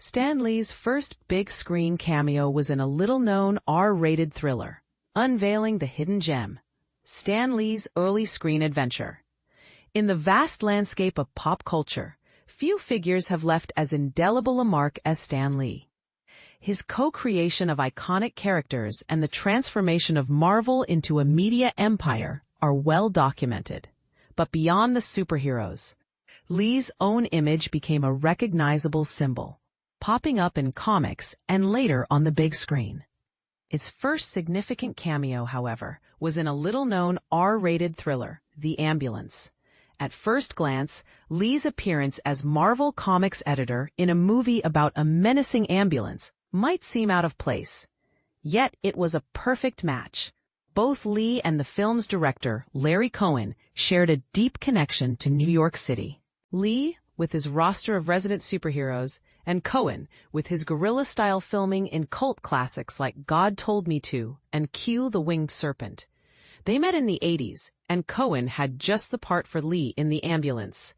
Stan Lee's first big-screen cameo was in a little-known R-rated thriller, unveiling the hidden gem, Stan Lee's early screen adventure. In the vast landscape of pop culture, few figures have left as indelible a mark as Stan Lee. His co-creation of iconic characters and the transformation of Marvel into a media empire are well documented. But beyond the superheroes, Lee's own image became a recognizable symbol, popping up in comics and later on the big screen. His first significant cameo, however, was in a little-known R-rated thriller, The Ambulance. At first glance, Lee's appearance as Marvel Comics editor in a movie about a menacing ambulance might seem out of place. Yet it was a perfect match. Both Lee and the film's director, Larry Cohen, shared a deep connection to New York City. Lee, with his roster of resident superheroes, and Cohen, with his guerrilla-style filming in cult classics like God Told Me To and Q the Winged Serpent. They met in the 80s, and Cohen had just the part for Lee in The Ambulance.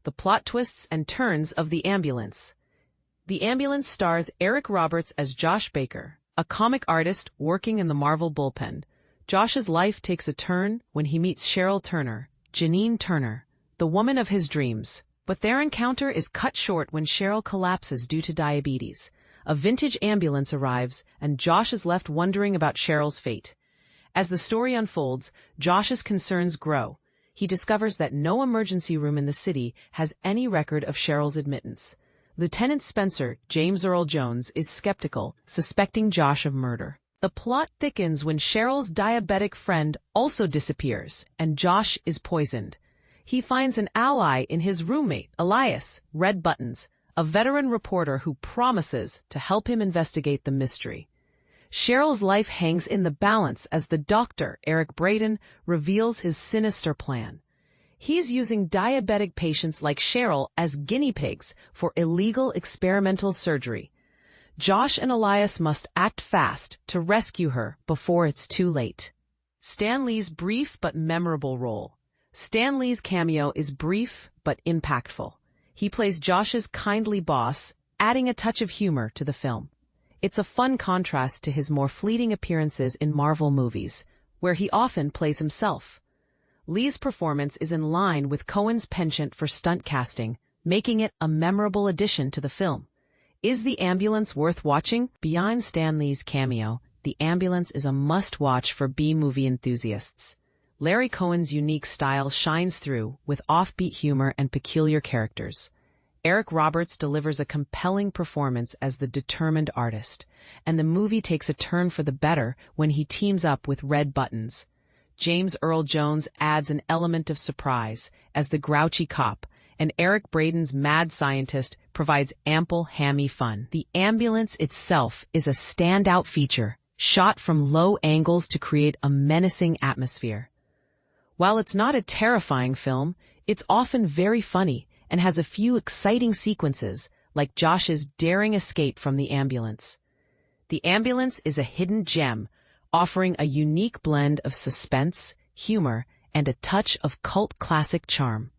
The plot twists and turns of The Ambulance. The Ambulance stars Eric Roberts as Josh Baker, a comic artist working in the Marvel bullpen. Josh's life takes a turn when he meets Cheryl Turner, Janine Turner, the woman of his dreams. But their encounter is cut short when Cheryl collapses due to diabetes. A vintage ambulance arrives, and Josh is left wondering about Cheryl's fate. As the story unfolds, Josh's concerns grow. He discovers that no emergency room in the city has any record of Cheryl's admittance. Lieutenant Spencer, James Earl Jones, is skeptical, suspecting Josh of murder. The plot thickens when Cheryl's diabetic friend also disappears, and Josh is poisoned. He finds an ally in his roommate, Elias, Red Buttons, a veteran reporter who promises to help him investigate the mystery. Cheryl's life hangs in the balance as the doctor, Eric Braeden, reveals his sinister plan. He's using diabetic patients like Cheryl as guinea pigs for illegal experimental surgery. Josh and Elias must act fast to rescue her before it's too late. Stan Lee's brief but memorable role. Stan Lee's cameo is brief but impactful. He plays Josh's kindly boss, adding a touch of humor to the film. It's a fun contrast to his more fleeting appearances in Marvel movies, where he often plays himself. Lee's performance is in line with Cohen's penchant for stunt casting, making it a memorable addition to the film. Is The Ambulance worth watching? Beyond Stan Lee's cameo, The Ambulance is a must-watch for B-movie enthusiasts. Larry Cohen's unique style shines through with offbeat humor and peculiar characters. Eric Roberts delivers a compelling performance as the determined artist, and the movie takes a turn for the better when he teams up with Red Buttons. James Earl Jones adds an element of surprise as the grouchy cop, and Eric Braeden's mad scientist provides ample hammy fun. The Ambulance itself is a standout feature, shot from low angles to create a menacing atmosphere. While it's not a terrifying film, it's often very funny and has a few exciting sequences, like Josh's daring escape from the ambulance. The Ambulance is a hidden gem, offering a unique blend of suspense, humor, and a touch of cult classic charm.